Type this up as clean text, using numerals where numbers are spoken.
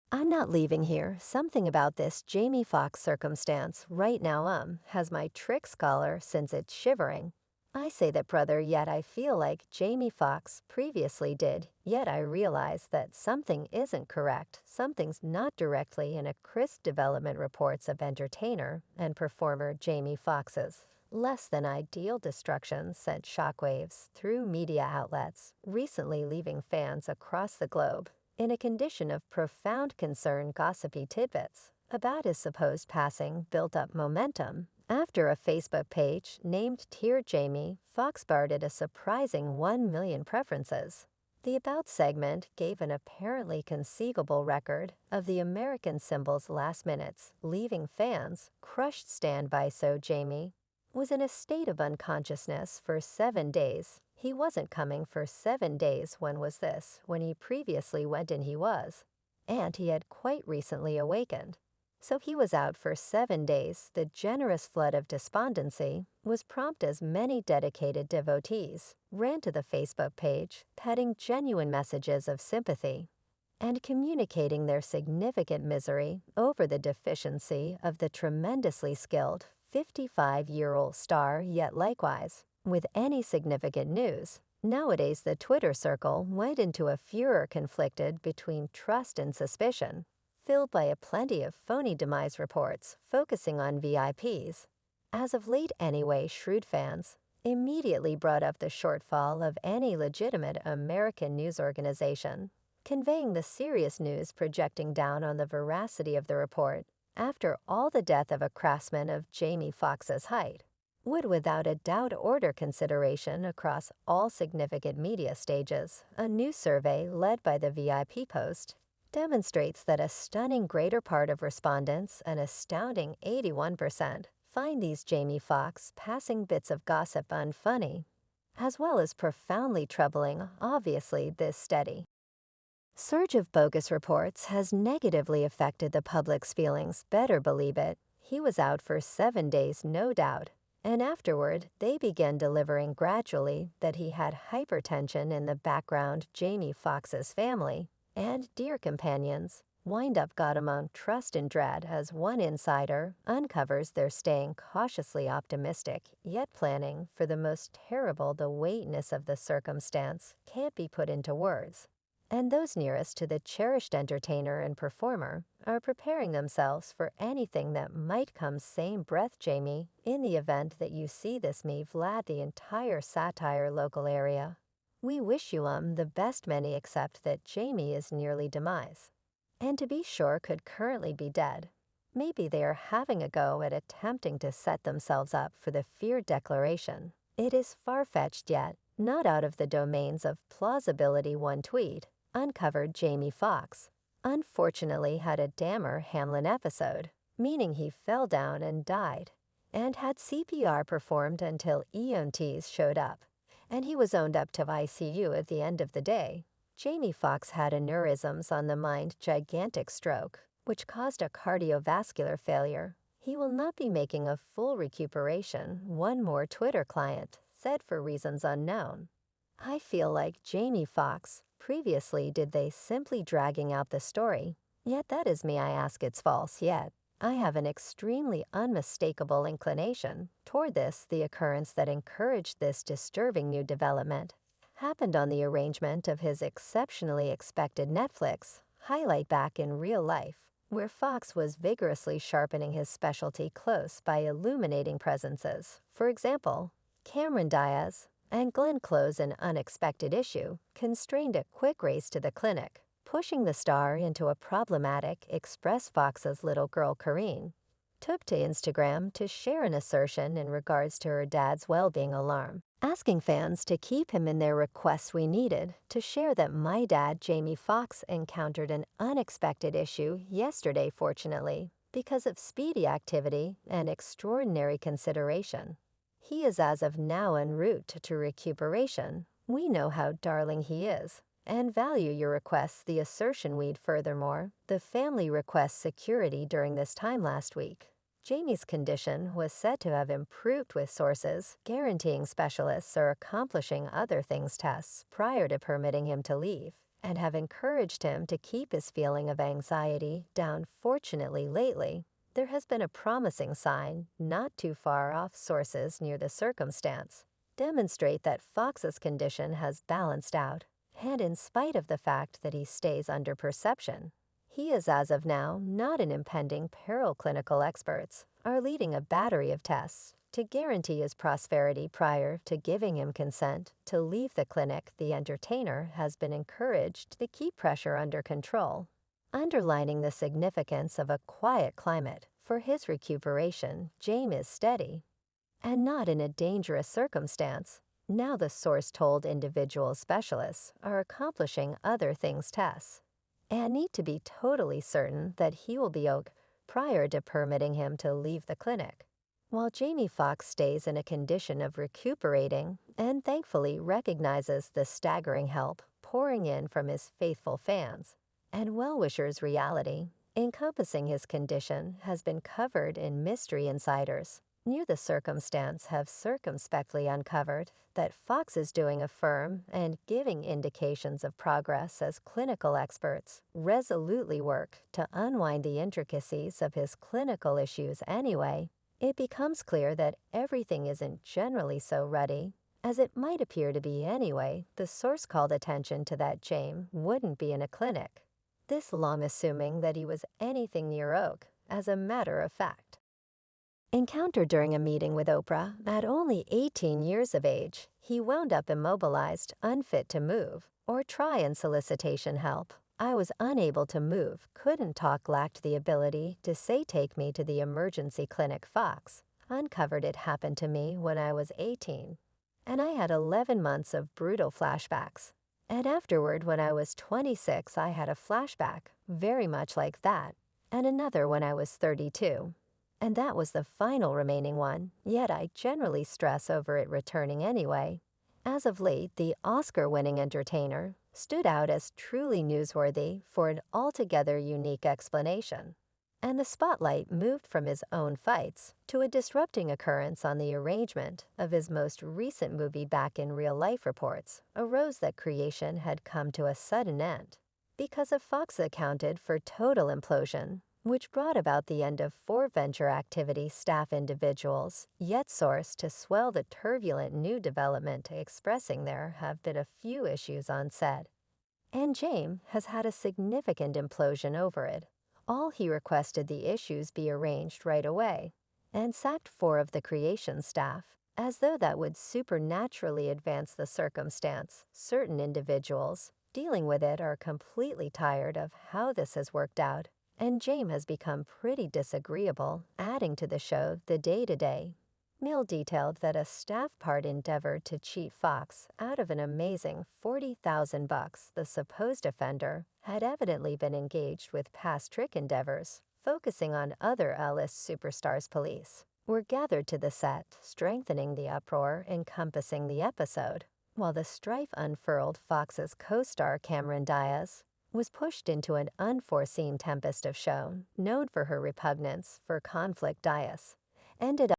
I'm not leaving here. Something about this Jamie Foxx circumstance right now, has my trick scholar since it's shivering. I say that, brother, yet I feel like Jamie Foxx previously did, yet I realize that something isn't correct. Something's not directly in a crisp development reports of entertainer and performer Jamie Foxx's less than ideal destruction sent shockwaves through media outlets, recently leaving fans across the globe in a condition of profound concern. Gossipy tidbits about his supposed passing built up momentum after a Facebook page named Dear Jamie Foxx barred a surprising 1 million preferences. The About segment gave an apparently conceivable record of the American symbol's last minutes, leaving fans crushed. Standby. So Jamie was in a state of unconsciousness for 7 days. He wasn't coming for 7 days. When was this? When he previously went in, he was. And he had quite recently awakened. So he was out for 7 days. The generous flood of despondency was prompt as many dedicated devotees ran to the Facebook page, petting genuine messages of sympathy and communicating their significant misery over the deficiency of the tremendously skilled 55-year-old star. Yet likewise, with any significant news, nowadays the Twitter circle went into a furor conflicted between trust and suspicion, filled by a plenty of phony demise reports focusing on VIPs. As of late anyway, shrewd fans immediately brought up the shortfall of any legitimate American news organization conveying the serious news, projecting down on the veracity of the report. After all, the death of a craftsman of Jamie Foxx's height would without a doubt order consideration across all significant media stages. A new survey led by the VIP Post demonstrates that a stunning greater part of respondents, an astounding 81%, find these Jamie Foxx passing bits of gossip unfunny, as well as profoundly troubling. Obviously, this steady surge of bogus reports has negatively affected the public's feelings. Better believe it. He was out for 7 days, no doubt. And afterward, they began delivering gradually that he had hypertension in the background. Jamie Foxx's family and dear companions wind up got among trust and dread as one insider uncovers they're staying cautiously optimistic, yet planning for the most terrible. The weightness of the circumstance can't be put into words, and those nearest to the cherished entertainer and performer are preparing themselves for anything that might come. Same breath, Jamie, in the event that you see this, me Vlad, the entire satire local area, we wish you the best. Many accept that Jamie is nearly demise, and to be sure could currently be dead. Maybe they are having a go at attempting to set themselves up for the feared declaration. It is far-fetched, yet not out of the domains of plausibility. One tweet uncovered Jamie Foxx unfortunately had a Dammer Hamlin episode, meaning he fell down and died, and had CPR performed until EMTs showed up, and he was owned up to ICU at the end of the day. Jamie Foxx had aneurysms on the mind, gigantic stroke, which caused a cardiovascular failure. He will not be making a full recuperation, one more Twitter client said, for reasons unknown. I feel like Jamie Foxx previously did they simply dragging out the story. Yet that is me. I ask, it's false. Yet I have an extremely unmistakable inclination toward this. The occurrence that encouraged this disturbing new development happened on the arrangement of his exceptionally expected Netflix highlight back in real life, where Fox was vigorously sharpening his specialty close by illuminating presences. For example, Cameron Diaz and Glenn Close. An unexpected issue constrained a quick race to the clinic, pushing the star into a problematic express. Fox's little girl, Karine, took to Instagram to share an assertion in regards to her dad's well-being alarm, asking fans to keep him in their requests. We needed to share that my dad, Jamie Foxx, encountered an unexpected issue yesterday. Fortunately, because of speedy activity and extraordinary consideration, he is as of now en route to recuperation. We know how darling he is and value your requests. The assertion we'd furthermore, the family requests security during this time last week. Jamie's condition was said to have improved, with sources guaranteeing specialists are accomplishing other things tests prior to permitting him to leave. and have encouraged him to keep his feeling of anxiety down. Fortunately, lately, there has been a promising sign not too far off. Sources near the circumstance demonstrate that Fox's condition has balanced out, and in spite of the fact that he stays under perception, he is as of now not an impending peril. Clinical experts are leading a battery of tests to guarantee his prosperity prior to giving him consent to leave the clinic. The entertainer has been encouraged to keep pressure under control, underlining the significance of a quiet climate for his recuperation. James is steady and not in a dangerous circumstance. Now, the source told individual specialists are accomplishing other things tests and need to be totally certain that he will be okay prior to permitting him to leave the clinic. While Jamie Foxx stays in a condition of recuperating and thankfully recognizes the staggering help pouring in from his faithful fans and well-wishers, reality encompassing his condition has been covered in mystery. Insiders near the circumstance have circumspectly uncovered that Foxx is doing a firm and giving indications of progress as clinical experts resolutely work to unwind the intricacies of his clinical issues. Anyway, it becomes clear that everything isn't generally so ruddy as it might appear to be. Anyway, the source called attention to that James wouldn't be in a clinic this long, assuming that he was anything near Oak. As a matter of fact, encountered during a meeting with Oprah at only 18 years of age, he wound up immobilized, unfit to move or try and solicitation help. I was unable to move, couldn't talk, lacked the ability to say take me to the emergency clinic. Foxx uncovered it happened to me when I was 18, and I had 11 months of brutal flashbacks. And afterward, when I was 26, I had a flashback very much like that, and another when I was 32. And that was the final remaining one, yet I generally stress over it returning anyway. As of late, the Oscar-winning entertainer stood out as truly newsworthy for an altogether unique explanation, and the spotlight moved from his own fights to a disrupting occurrence on the arrangement of his most recent movie. Back in real life, reports arose that creation had come to a sudden end because of Fox accounted for total implosion, which brought about the end of 4 venture activity staff individuals, yet sourced to swell the turbulent new development, expressing there have been a few issues on set, and James has had a significant implosion over it. All he requested the issues be arranged right away, and sacked 4 of the creation staff, as though that would supernaturally advance the circumstance. Certain individuals dealing with it are completely tired of how this has worked out, and James has become pretty disagreeable, adding to the show the day-to-day. Mill detailed that a staff part endeavored to cheat Foxx out of an amazing $40,000. The supposed offender had evidently been engaged with past trick endeavors, focusing on other A-list superstars. Police were gathered to the set, strengthening the uproar encompassing the episode. While the strife unfurled, Fox's co-star Cameron Diaz was pushed into an unforeseen tempest of show. Known for her repugnance for conflict, Diaz ended up